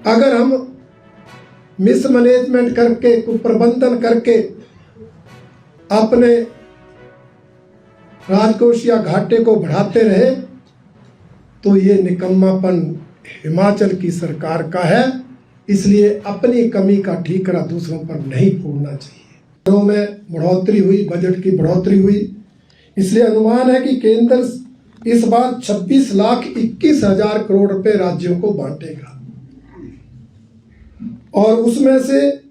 अगर हम मिसमैनेजमेंट करके, कुप्रबंधन करके अपने राजकोषीय घाटे को बढ़ाते रहे तो ये निकम्मापन हिमाचल की सरकार का है। इसलिए अपनी कमी का ठीकरा दूसरों पर नहीं फोड़ना चाहिए। में बढ़ोतरी हुई, बजट की बढ़ोतरी हुई, इसलिए अनुमान है कि केंद्र इस बार 26,21,000 करोड़ रुपए राज्यों को बांटेगा और उसमें से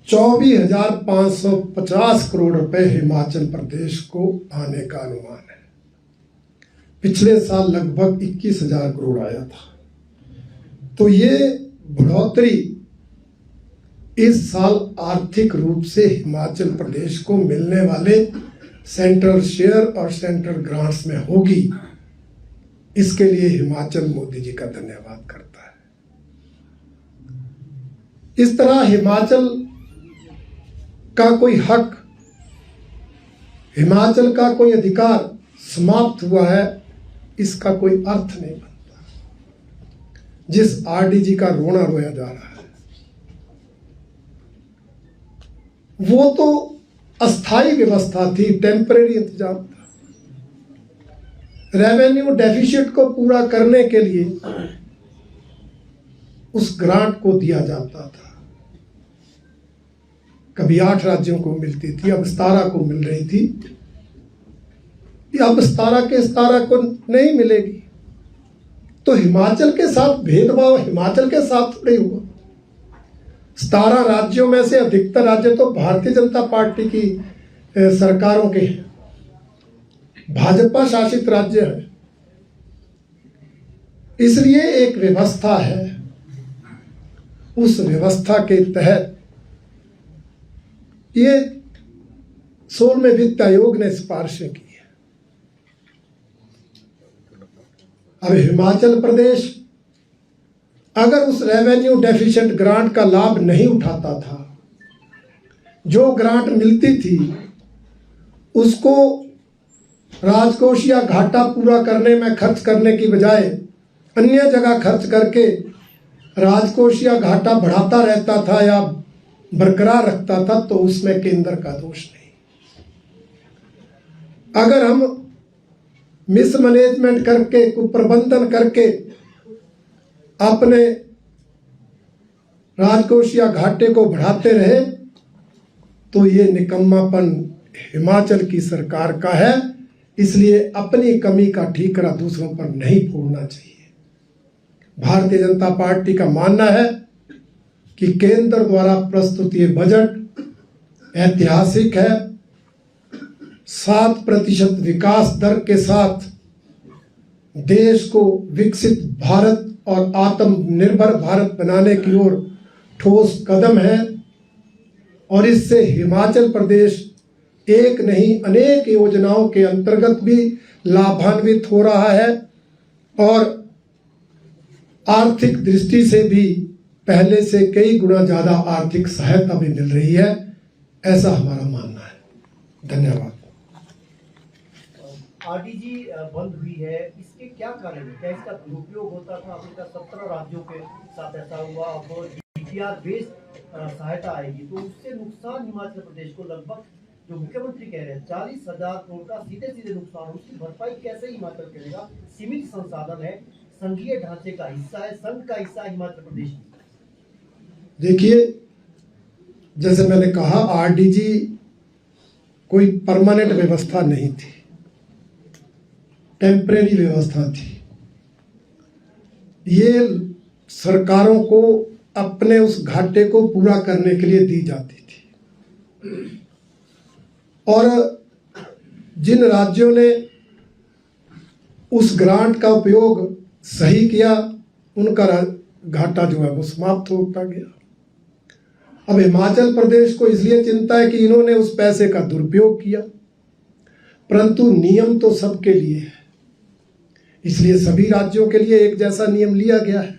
24,550 करोड़ रुपए हिमाचल प्रदेश को आने का अनुमान है। पिछले साल लगभग 21,000 करोड़ आया था। तो ये बढ़ोतरी इस साल आर्थिक रूप से हिमाचल प्रदेश को मिलने वाले सेंट्रल शेयर और सेंट्रल ग्रांट्स में होगी। इसके लिए हिमाचल मोदी जी का धन्यवाद करता है। इस तरह हिमाचल का कोई हक, हिमाचल का कोई अधिकार समाप्त हुआ है, इसका कोई अर्थ नहीं बनता। जिस आरडीजी का रोना रोया जा रहा है वो तो अस्थाई व्यवस्था थी, टेम्परेरी इंतजाम था। रेवेन्यू डेफिसिट को पूरा करने के लिए उस ग्रांट को दिया जाता था। कभी 8 राज्यों को मिलती थी, अब 17 को मिल रही थी। अब 17 के 17 को नहीं मिलेगी। तो हिमाचल के साथ भेदभाव हिमाचल के साथ थोड़ी हुआ। 17 राज्यों में से अधिकतर राज्य तो भारतीय जनता पार्टी की सरकारों के हैं, भाजपा शासित राज्य है। इसलिए एक व्यवस्था है, उस व्यवस्था के तहत ये 16वें वित्त आयोग ने सिफारिशें की है। अब हिमाचल प्रदेश अगर उस रेवेन्यू डेफिशिएंट ग्रांट का लाभ नहीं उठाता था, जो ग्रांट मिलती थी उसको राजकोषीय घाटा पूरा करने में खर्च करने की बजाय अन्य जगह खर्च करके राजकोषीय घाटा बढ़ाता रहता था या बरकरार रखता था, तो उसमें केंद्र का दोष नहीं। अगर हम मिसमैनेजमेंट करके, कुप्रबंधन करके अपने राजकोषीय घाटे को बढ़ाते रहे तो ये निकम्मापन हिमाचल की सरकार का है। इसलिए अपनी कमी का ठीकरा दूसरों पर नहीं फोड़ना चाहिए। भारतीय जनता पार्टी का मानना है कि केंद्र द्वारा प्रस्तुत ये बजट ऐतिहासिक है। 7% विकास दर के साथ देश को विकसित भारत और आत्मनिर्भर भारत बनाने की ओर ठोस कदम है और इससे हिमाचल प्रदेश एक नहीं अनेक योजनाओं के अंतर्गत भी लाभान्वित हो रहा है और आर्थिक दृष्टि से भी पहले से कई गुना ज्यादा आर्थिक सहायता भी मिल रही है। ऐसा हमारा मानना है। धन्यवाद। आरडीजी बंद हुई है, इसके क्या कारण है? क्या इसका दुरुपयोग होता था? आपने कहा 17 राज्यों के साथ ऐसा हुआ। अब डीपीआर बेस्ड सहायता आएगी तो उससे नुकसान हिमाचल प्रदेश को लगभग, जो मुख्यमंत्री कह रहे हैं, 40,000 करोड़ का सीधे सीधे नुकसान। उसकी भरपाई कैसे हिमाचल करेगा? सीमित संसाधन है, संघीय ढांचे का हिस्सा है, संघ का हिस्सा हिमाचल प्रदेश। देखिए, जैसे मैंने कहा, आरडीजी कोई परमानेंट व्यवस्था नहीं थी, टेम्परेरी व्यवस्था थी। ये सरकारों को अपने उस घाटे को पूरा करने के लिए दी जाती थी और जिन राज्यों ने उस ग्रांट का उपयोग सही किया उनका घाटा जो है वो समाप्त होता गया। अब हिमाचल प्रदेश को इसलिए चिंता है कि इन्होंने उस पैसे का दुरुपयोग किया, परंतु नियम तो सबके लिए है, इसलिए सभी राज्यों के लिए एक जैसा नियम लिया गया है।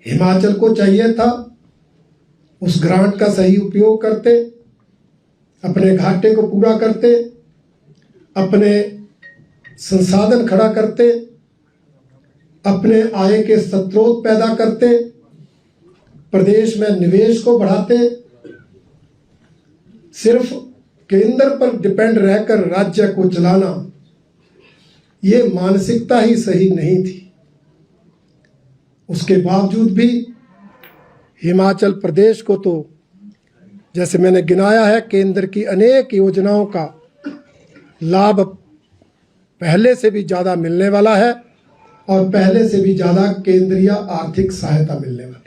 हिमाचल को चाहिए था उस ग्रांट का सही उपयोग करते, अपने घाटे को पूरा करते, अपने संसाधन खड़ा करते, अपने आय के स्रोत पैदा करते, प्रदेश में निवेश को बढ़ाते। सिर्फ केंद्र पर डिपेंड रहकर राज्य को चलाना, ये मानसिकता ही सही नहीं थी। उसके बावजूद भी हिमाचल प्रदेश को तो, जैसे मैंने गिनाया है, केंद्र की अनेक योजनाओं का लाभ पहले से भी ज़्यादा मिलने वाला है और पहले से भी ज़्यादा केंद्रीय आर्थिक सहायता मिलने वाली है।